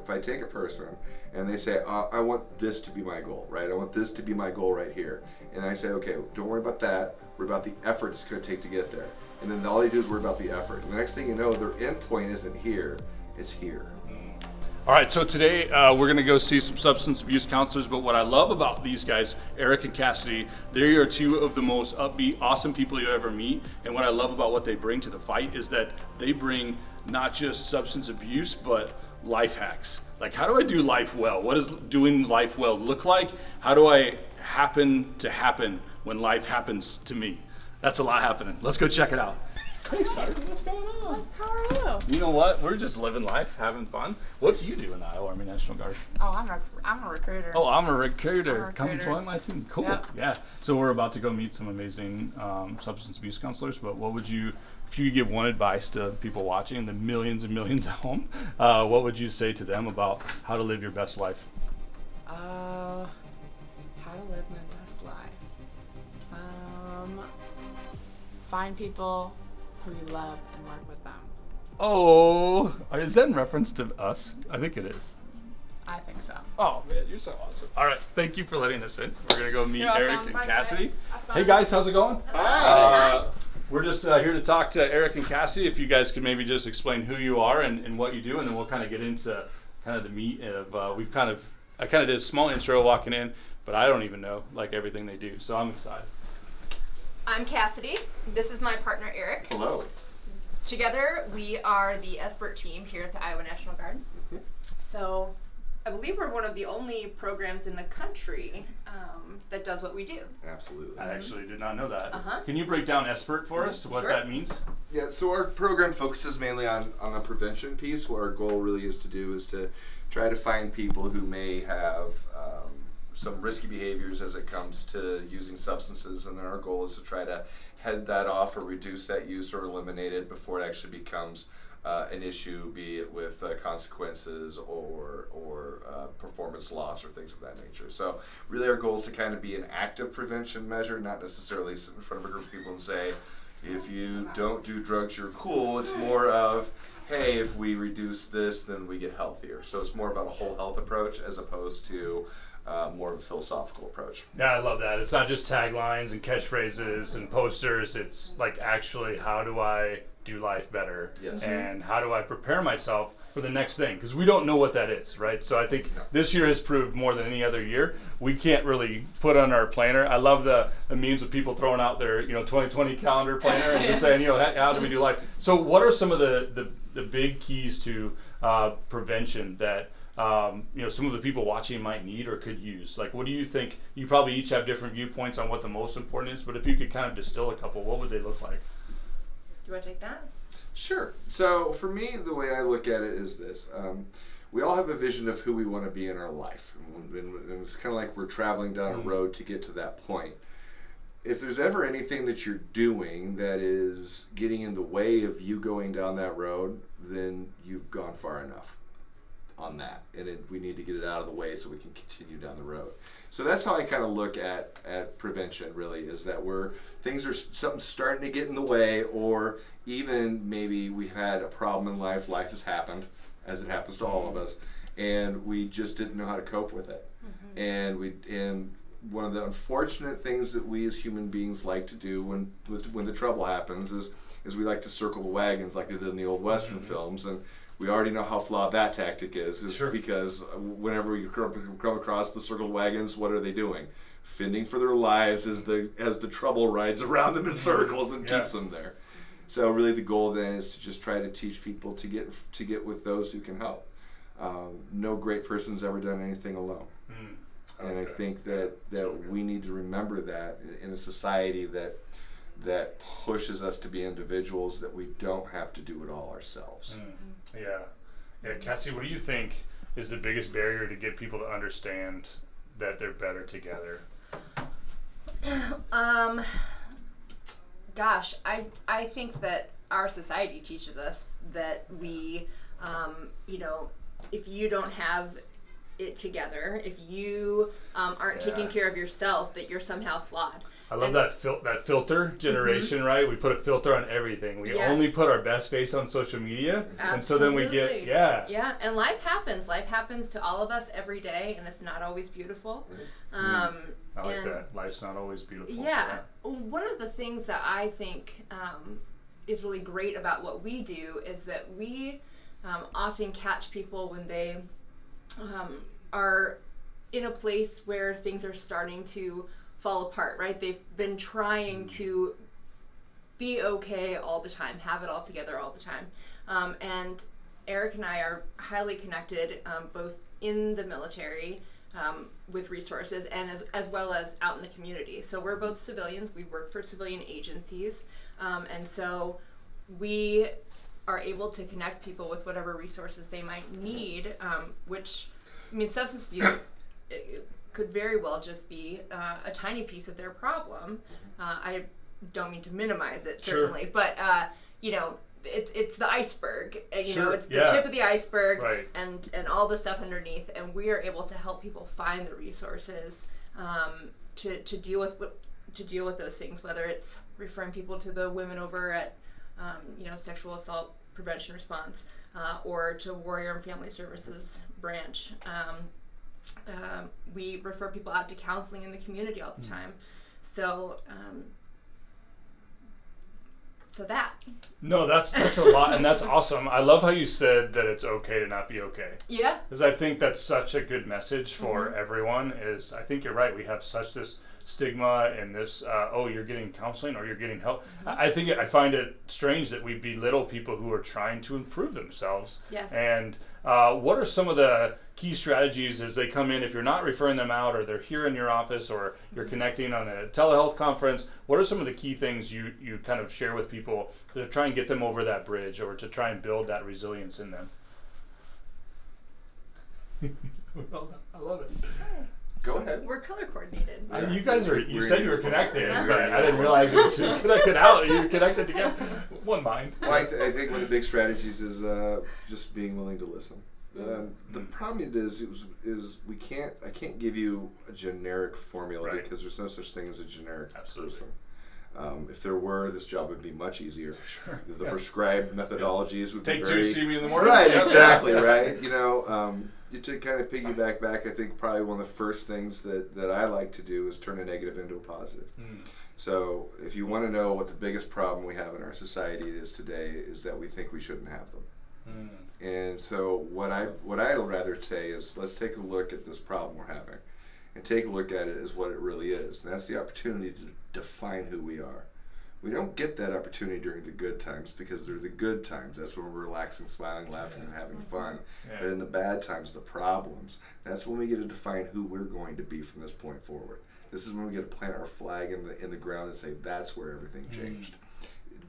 if I take a person and they say, I want this to be my goal, right? I want this to be my goal right here. And I say, okay, don't worry about that. Worry about the effort it's going to take to get there. And then all they do is worry about the effort. And the next thing you know, their end point isn't here, it's here. All right, so today we're going to go see some substance abuse counselors, but what I love about these guys, Eric and Cassidy, they are two of the most upbeat, awesome people you ever meet. And what I love about what they bring to the fight is that they bring not just substance abuse, but life hacks. Like, how do I do life well? What does doing life well look like? How do I happen when life happens to me? That's a lot happening. Let's go check it out. Hey, Sergeant, what's going on? How are you? You know what? We're just living life, having fun. What do you do in the Iowa Army National Guard? Oh, I'm a recruiter. Oh, I'm a recruiter. I'm a recruiter. Come join my team. Cool. Yep. Yeah. So we're about to go meet some amazing substance abuse counselors. But what would you, if you could give one advice to people watching, the millions and millions at home, what would you say to them about how to live your best life? How to live my best life. Find people who you love and work with them. Oh, is that in reference to us? I think it is. I think so. Oh man, you're so awesome. All right, thank you for letting us in. We're gonna go meet You're Eric welcome. and Bye, Cassidy. guys. Hey guys, how's it going? Hi. We're just here to talk to Eric and Cassidy. If you guys could maybe just explain who you are and what you do, and then we'll kind of get into kind of the meat of I kind of did a small intro walking in, but I don't even know like everything they do, so I'm excited. I'm Cassidy. This is my partner Eric. Hello. Together we are the Esbert team here at the Iowa National Guard. So I believe we're one of the only programs in the country that does what we do. Absolutely. I actually did not know that. Uh-huh. Can you break down SBIRT for us, what Sure. that means? Yeah, so our program focuses mainly on the prevention piece. What our goal really is to do is to try to find people who may have some risky behaviors as it comes to using substances, and then our goal is to try to head that off or reduce that use or eliminate it before it actually becomes an issue, be it with consequences or performance loss or things of that nature. So really our goal is to kind of be an active prevention measure, not necessarily sit in front of a group of people and say, if you don't do drugs, you're cool. It's more of, hey, if we reduce this, then we get healthier. So it's more about a whole health approach as opposed to more of a philosophical approach. Yeah, I love that. It's not just taglines and catchphrases and posters. It's like actually, how do I do life better? Yes. And how do I prepare myself for the next thing? Because we don't know what that is, right? So I think this year has proved more than any other year. We can't really put on our planner. I love the memes of people throwing out their 2020 calendar planner and just saying, how do we do life? So what are some of the big keys to prevention that some of the people watching might need or could use? Like, what do you think? You probably each have different viewpoints on what the most important is, but if you could kind of distill a couple, what would they look like? Do you want to take that? Sure. So for me, the way I look at it is this. We all have a vision of who we want to be in our life. And it's kind of like we're traveling down a road to get to that point. If there's ever anything that you're doing that is getting in the way of you going down that road, then you've gone far enough on that. And we need to get it out of the way so we can continue down the road. So that's how I kind of look at prevention, really, is that something's starting to get in the way, or even maybe we've had a problem in life has happened, as it happens to all of us, and we just didn't know how to cope with it. And one of the unfortunate things that we as human beings like to do when the trouble happens is we like to circle the wagons like they did in the old Western films, and we already know how flawed that tactic is. Sure. Because whenever you come across the circled wagons, what are they doing? Fending for their lives as the trouble rides around them in circles and keeps them there. So really the goal then is to just try to teach people to get with those who can help. No great person's ever done anything alone. And I think that we need to remember that in a society that pushes us to be individuals, that we don't have to do it all ourselves. Yeah, Cassie, what do you think is the biggest barrier to get people to understand that they're better together? Gosh, I think that our society teaches us that we, if you don't have it together, if you aren't taking care of yourself, that you're somehow flawed. I love that filter generation, right? We put a filter on everything. We only put our best face on social media. Absolutely. And so then we get, Yeah, and life happens. Life happens to all of us every day, and it's not always beautiful. I like that. Life's not always beautiful. Yeah. One of the things that I think is really great about what we do is that we often catch people when they are in a place where things are starting to fall apart, right? They've been trying to be okay all the time, have it all together all the time. And Eric and I are highly connected, both in the military with resources and as well as out in the community. So we're both civilians. We work for civilian agencies. And so we are able to connect people with whatever resources they might need, which, I mean, substance abuse it could very well just be a tiny piece of their problem. I don't mean to minimize it, certainly, but you know, it's the iceberg. You know, it's the tip of the iceberg, and all the stuff underneath. And we are able to help people find the resources to deal with those things. Whether it's referring people to the women over at Sexual Assault Prevention Response, or to Warrior and Family Services branch. We refer people out to counseling in the community all the time. So that. No, that's a lot, and that's awesome. I love how you said that it's okay to not be okay. Yeah. Because I think that's such a good message for everyone. I think you're right. We have such this stigma and this, you're getting counseling or you're getting help. I find it strange that we belittle people who are trying to improve themselves. Yes. And what are some of the key strategies as they come in, if you're not referring them out or they're here in your office or you're connecting on a telehealth conference, what are some of the key things you kind of share with people to try and get them over that bridge or to try and build that resilience in them? I love it. Go ahead. We're color coordinated. You guys you said you were connected, but I didn't realize it was connected out. You're connected together. One mind. Well, I think one of the big strategies is just being willing to listen. The problem is I can't give you a generic formula because there's no such thing as a generic person. If there were, this job would be much easier. Sure. The prescribed methodologies would Take be very... two, see me in the morning. Right, exactly, right. You know, to kind of piggyback back, I think probably one of the first things that I like to do is turn a negative into a positive. So if you want to know what the biggest problem we have in our society is today is that we think we shouldn't have them. And so what I'd rather say is let's take a look at this problem we're having and take a look at it as what it really is. And that's the opportunity to define who we are. We don't get that opportunity during the good times because they're the good times. That's when we're relaxing, smiling, laughing, and having fun. But in the bad times, the problems, that's when we get to define who we're going to be from this point forward. This is when we get to plant our flag in the ground and say that's where everything changed.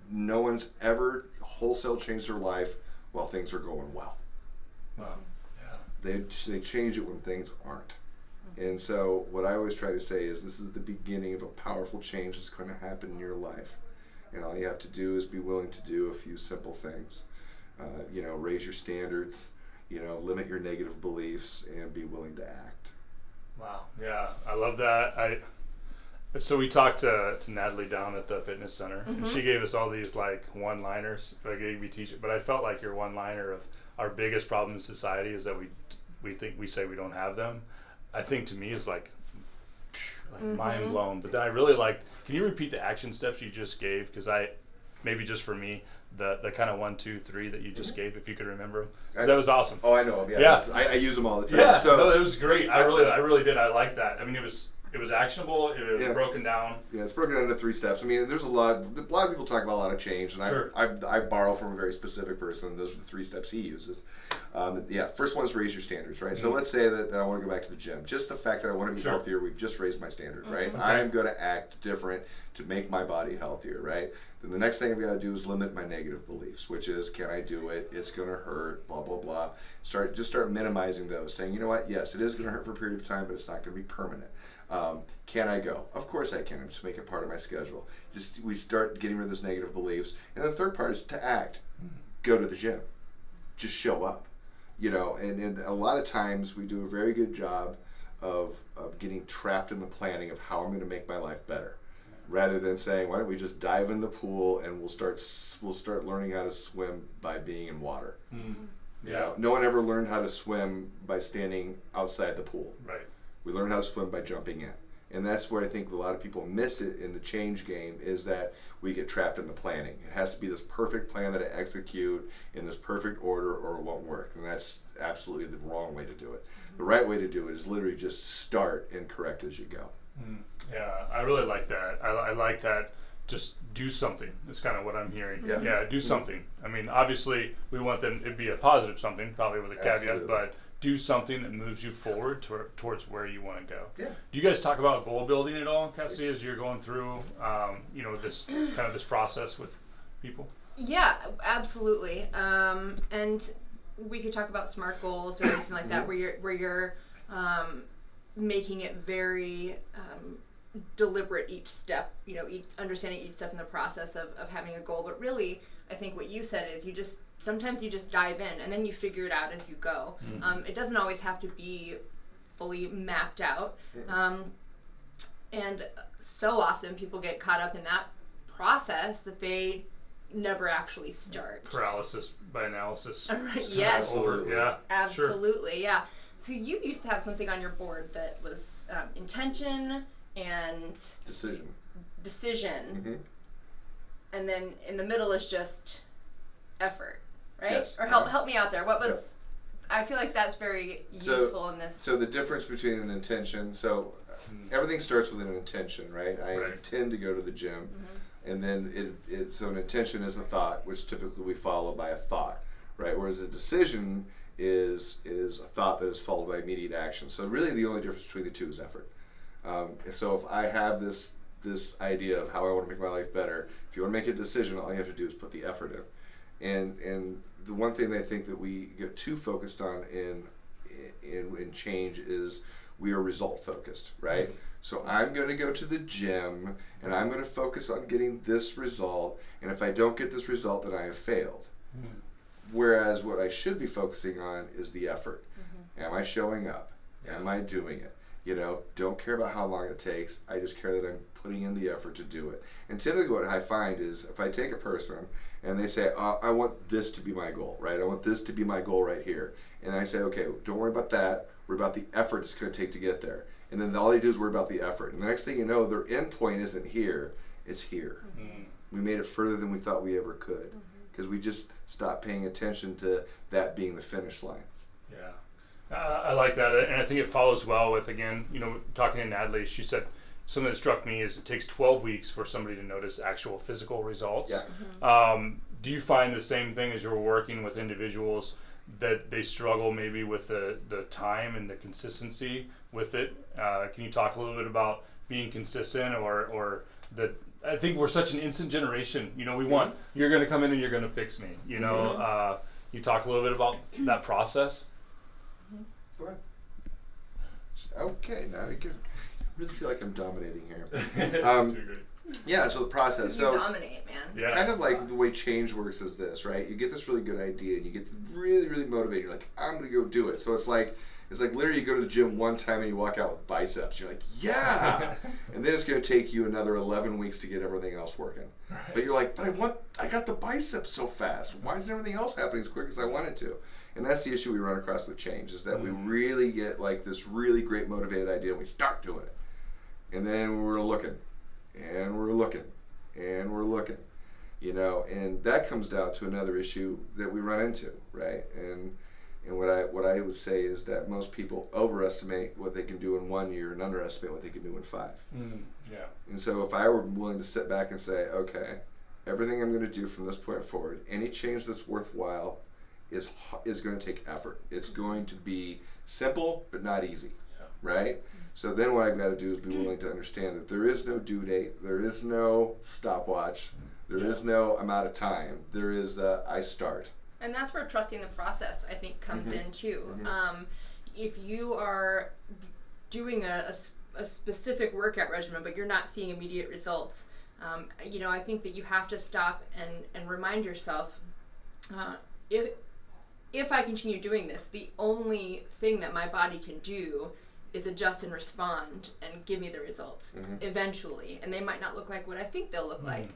No one's ever wholesale changed their life while things are going well. Wow. Yeah. They change it when things aren't. And so what I always try to say is this is the beginning of a powerful change that's going to happen in your life. And all you have to do is be willing to do a few simple things. Raise your standards, limit your negative beliefs, and be willing to act. Wow. Yeah, I love that. So we talked to Natalie down at the fitness center, and she gave us all these like one-liners. I gave you teach it, but I felt like your one-liner of our biggest problem in society is that we say we don't have them. I think to me is like mind blown. But then I really liked. Can you repeat the action steps you just gave? Because maybe just for me, the kind of 1, 2, 3 that you just gave, if you could remember them. That was awesome. Oh, I know. Yeah. I use them all the time. Yeah. So no, it was great. I really did. I liked that. I mean, it was actionable. It was broken down. Yeah, it's broken down into 3 steps. I mean, there's a lot of people talk about a lot of change, and I borrow from a very specific person. Those are the 3 steps he uses. First one is raise your standards, right? So let's say that I want to go back to the gym. Just the fact that I want to be healthier, we've just raised my standard, right? Okay. I'm going to act different to make my body healthier, right? Then the next thing I've got to do is limit my negative beliefs, which is, can I do it? It's going to hurt, blah, blah, blah. Start minimizing those, saying, you know what? Yes, it is going to hurt for a period of time, but it's not going to be permanent. Can I go? Of course I can. Just make it part of my schedule. We start getting rid of those negative beliefs. And the third part is to act. Go to the gym. Just show up. And a lot of times we do a very good job of getting trapped in the planning of how I'm going to make my life better. rather than saying, why don't we just dive in the pool and we'll start learning how to swim by being in water. You know, no one ever learned how to swim by standing outside the pool. Right. We learned how to swim by jumping in. And that's where I think a lot of people miss it in the change game, is that we get trapped in the planning. It has to be this perfect plan that I execute in this perfect order or it won't work. And that's absolutely the wrong way to do it. The right way to do it is literally just start and correct as you go. Yeah, I really like that. I like that. Just do something. That's kind of what I'm hearing. Yeah, do something. I mean, obviously, we want them to be a positive something, probably with a caveat, Absolutely. but do something that moves you forward towards where you want to go. Yeah. Do you guys talk about goal building at all, Cassidy, as you're going through, this kind of this process with people? Yeah, absolutely. And we could talk about SMART goals or anything like that, where you're making it very deliberate each step. You know, understanding each step in the process of having a goal. But really, I think what you said is sometimes you just dive in and then you figure it out as you go. It doesn't always have to be fully mapped out. And so often people get caught up in that process that they never actually start. Paralysis by analysis. Yes. Yeah. Absolutely, yeah. So you used to have something on your board that was intention and decision. And then in the middle is just effort, right? Yes. Or help me out there. What was? I feel like that's very useful in this. So the difference between an intention, everything starts with an intention, right? I intend to go to the gym, and then so an intention is a thought, which typically we follow by a thought, right? Whereas a decision is a thought that is followed by immediate action. So really, the only difference between the two is effort. So if I have this idea of how I want to make my life better, if you want to make a decision, all you have to do is put the effort in. And the one thing I think that we get too focused on in change is we are result focused, right? So I'm going to go to the gym and I'm going to focus on getting this result, and if I don't get this result, then I have failed. Whereas what I should be focusing on is the effort. Am I showing up? Am I doing it? You know, don't care about how long it takes. I just care that I'm putting in the effort to do it. And typically what I find is if I take a person and they say, I want this to be my goal, right? I want this to be my goal right here. And I say, okay, don't worry about that. Worry about the effort it's going to take to get there. And then all they do is worry about the effort. And the next thing you know, their end point isn't here. It's here. We made it further than we thought we ever could, because we just stopped paying attention to that being the finish line. Yeah. I like that, and I think it follows well with, again, talking to Natalie, she said something that struck me is it takes 12 weeks for somebody to notice actual physical results. Do you find the same thing as you're working with individuals, that they struggle maybe with the time and the consistency with it? Can you talk a little bit about being consistent, or that? I think we're such an instant generation. We want, you're going to come in and you're going to fix me. You talk a little bit about that process. Go ahead. Okay, now I really feel like I'm dominating here. Yeah, so the process. You dominate, man. Yeah. Kind of like the way change works is this, right? You get this really good idea and you get really, really motivated. You're like, I'm going to go do it. So it's like literally you go to the gym one time and you walk out with biceps. You're like, yeah! And then it's going to take you another 11 weeks to get everything else working. Right. But you're like, but I got the biceps so fast. Why isn't everything else happening as quick as I want it to? And that's the issue we run across with change, is that we really get like this really great motivated idea and we start doing it. And then we're looking, and we're looking, and we're looking, and that comes down to another issue that we run into, right? And what I would say is that most people overestimate what they can do in 1 year and underestimate what they can do in 5. Yeah. And so if I were willing to sit back and say, okay, everything I'm going to do from this point forward, any change that's worthwhile is going to take effort. It's going to be simple but not easy, right? So then what I've got to do is be willing to understand that there is no due date, there is no stopwatch, there is no amount of time. There is I start. And that's where trusting the process, I think, comes in too. If you are doing a specific workout regimen but you're not seeing immediate results, I think that you have to stop and remind yourself, if I continue doing this, the only thing that my body can do is adjust and respond and give me the results eventually, and they might not look like what I think they'll look like.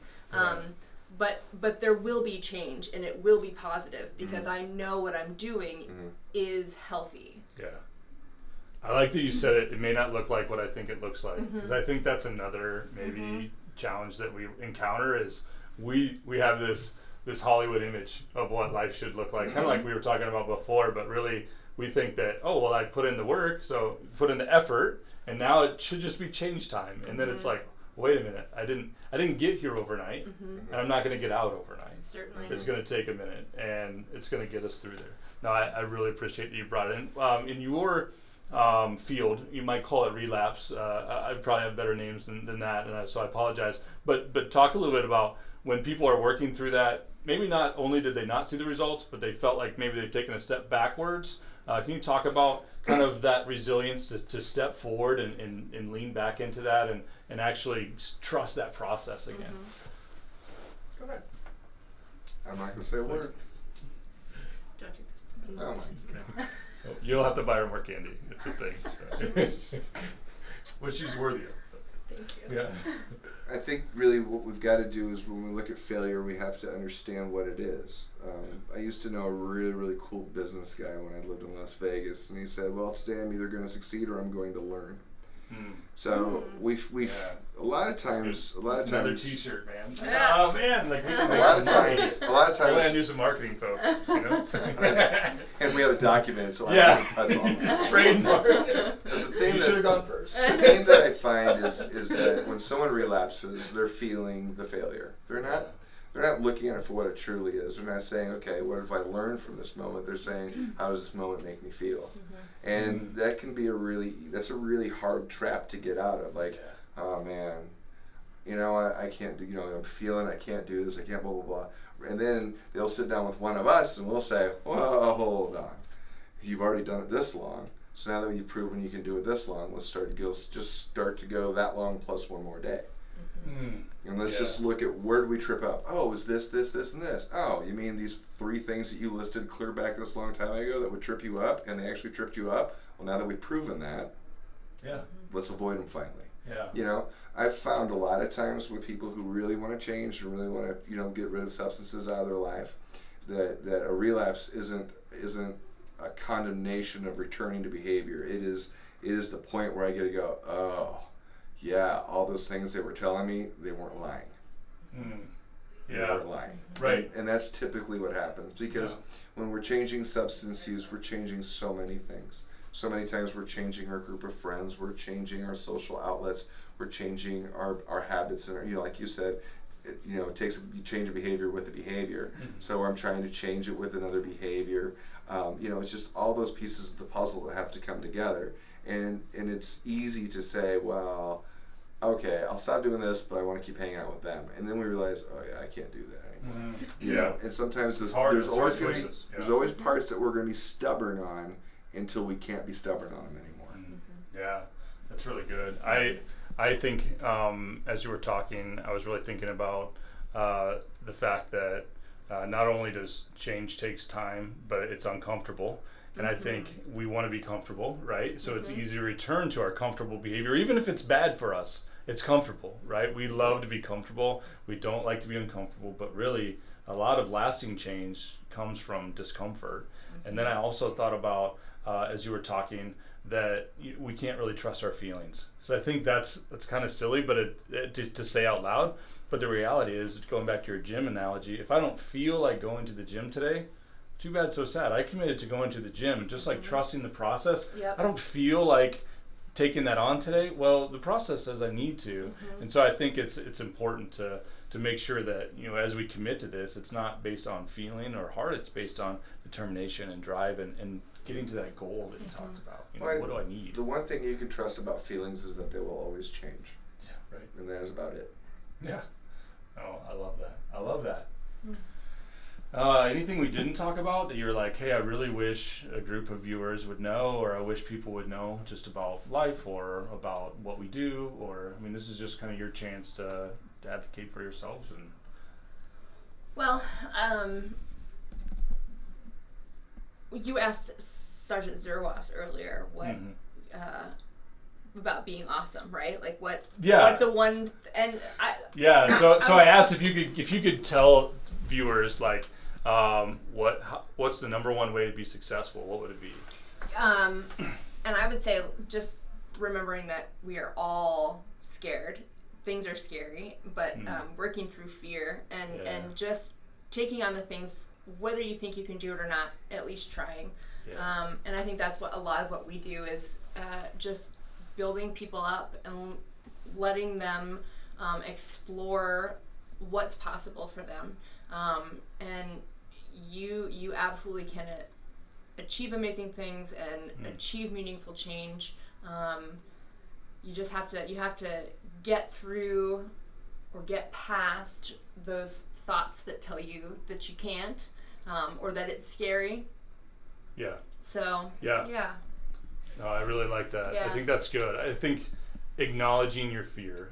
But there will be change, and it will be positive because I know what I'm doing is healthy. Yeah. I like that you said it may not look like what I think it looks like, because I think that's another maybe challenge that we encounter is we have this Hollywood image of what life should look like, kind of like we were talking about before, but really we think that, oh, well, I put in the work, so put in the effort, and now it should just be change time. And then it's like, wait a minute, I didn't get here overnight, and I'm not going to get out overnight. Certainly. It's going to take a minute, and it's going to get us through there. No, I really appreciate that you brought it in your field. You might call it relapse. I probably have better names than that, and so I apologize. But talk a little bit about when people are working through that. Maybe not only did they not see the results, but they felt like maybe they've taken a step backwards. Can you talk about kind of that resilience to step forward and lean back into that and actually trust that process again? Go ahead. I'm not going to say a word. Don't do this. Oh my God. You'll have to buy her more candy. It's a thing. Which she's worthy of. Thank you. Yeah. I think really what we've got to do is when we look at failure, we have to understand what it is. I used to know a really, really cool business guy when I lived in Las Vegas, and he said, well, today I'm either going to succeed or I'm going to learn. So we've a lot of times Another T-shirt, man. Yeah. Oh man, like we can a make lot of some money. times We're gonna do some marketing, folks. You know. and we have a document, so Yeah. that's all. Trademark. The thing You should have gone first. The thing that I find is that when someone relapses, they're feeling the failure. They're not looking at it for what it truly is. They're not saying, okay, what have I learned from this moment? They're saying, how does this moment make me feel? And that can be a really hard trap to get out of. Like, oh man, I can't do, I'm feeling I can't do this, I can't blah, blah, blah. And then they'll sit down with one of us and we'll say, whoa, hold on. You've already done it this long. So now that you've proven you can do it this long, let's start to go that long plus one more day. And let's just look at where do we trip up. Oh, is this, and this. Oh, you mean these 3 things that you listed clear back this long time ago that would trip you up, and they actually tripped you up? Well, now that we've proven that, let's avoid them finally. Yeah. I've found a lot of times with people who really want to change and really want to, get rid of substances out of their life, that a relapse isn't a condemnation of returning to behavior. It is the point where I get to go, oh, yeah, all those things they were telling me, they weren't lying. They weren't lying. Right. And that's typically what happens because when we're changing substance use, we're changing so many things. So many times we're changing our group of friends, we're changing our social outlets, we're changing our habits, and like you said, it takes you change a behavior with a behavior. So I'm trying to change it with another behavior. It's just all those pieces of the puzzle that have to come together. And it's easy to say, well, okay, I'll stop doing this, but I want to keep hanging out with them. And then we realize, oh yeah, I can't do that anymore. And sometimes there's always parts that we're going to be stubborn on until we can't be stubborn on them anymore. Yeah, that's really good. I think as you were talking, I was really thinking about the fact that not only does change takes time, but it's uncomfortable. And I think we want to be comfortable, right? So it's easy to return to our comfortable behavior, even if it's bad for us. It's comfortable, right? We love to be comfortable. We don't like to be uncomfortable, but really a lot of lasting change comes from discomfort. And then I also thought about, as you were talking, that we can't really trust our feelings. So I think that's kind of silly, but to say out loud. But the reality is, going back to your gym analogy, if I don't feel like going to the gym today, too bad, so sad. I committed to going to the gym, and just like trusting the process. I don't feel like taking that on today. Well, the process says I need to, and so I think it's important to make sure that as we commit to this, it's not based on feeling or heart. It's based on determination and drive and getting to that goal that you talked about. What do I need? The one thing you can trust about feelings is that they will always change. Yeah, right. And that is about it. Yeah. Oh, I love that. I love that. Anything we didn't talk about that you're like, hey, I really wish a group of viewers would know, or I wish people would know just about life or about what we do, or this is just kind of your chance to advocate for yourselves. And well, you asked Sergeant Zerwas earlier about being awesome, right? Like Yeah. what's the one Yeah. So I asked if you could tell viewers like what's the number one way to be successful? What would it be? and I would say just remembering that we are all scared. Things are scary, but working through fear and just taking on the things, whether you think you can do it or not, at least trying. Yeah. And I think that's what a lot of what we do is just building people up and letting them explore what's possible for them. And you absolutely can achieve amazing things and achieve meaningful change. You just have to get through or get past those thoughts that tell you that you can't, or that it's scary. Yeah. So yeah. No, I really like that. Yeah. I think that's good. I think acknowledging your fear,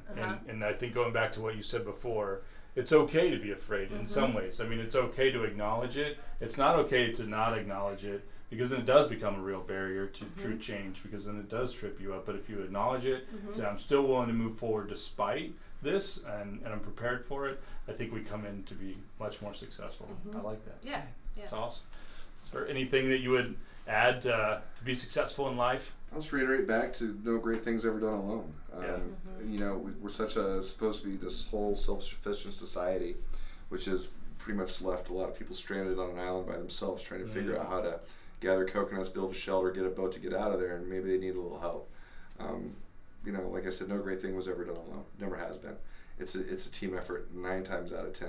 and I think going back to what you said before, it's okay to be afraid in some ways. I mean, it's okay to acknowledge it. It's not okay to not acknowledge it, because then it does become a real barrier to true change, because then it does trip you up. But if you acknowledge it, say, I'm still willing to move forward despite this, and I'm prepared for it, I think we come in to be much more successful. I like that. Yeah. That's awesome. Is there anything that you would add to be successful in life? I'll just reiterate back to no great things ever done alone. You know, we're supposed to be this whole self-sufficient society, which has pretty much left a lot of people stranded on an island by themselves, trying to figure out how to gather coconuts, build a shelter, get a boat to get out of there, and maybe they need a little help. You know, like I said, no great thing was ever done alone. Never has been. It's a team effort 9 times out of 10.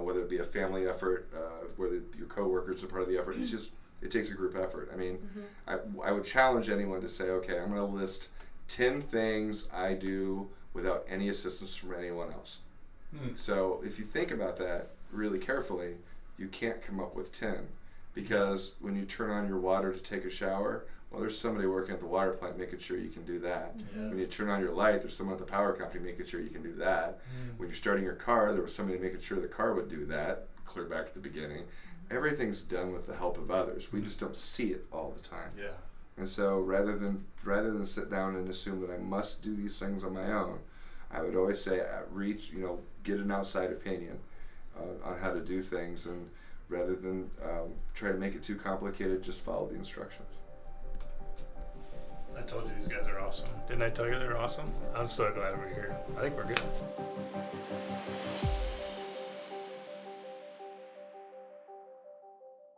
Whether it be a family effort, whether your coworkers are part of the effort, it takes a group effort. I mean, I would challenge anyone to say, okay, I'm going to list 10 things I do without any assistance from anyone else. So if you think about that really carefully, you can't come up with 10, because when you turn on your water to take a shower, well, there's somebody working at the water plant making sure you can do that. When you turn on your light, there's someone at the power company making sure you can do that. When you're starting your car, there was somebody making sure the car would do that, clear back at the beginning. Everything's done with the help of others. We just don't see it all the time. Yeah. And so rather than sit down and assume that I must do these things on my own, I would always say get an outside opinion on how to do things, and rather than try to make it too complicated, just follow the instructions. I told you these guys are awesome. Didn't I tell you they're awesome? I'm so glad we're here. I think we're good.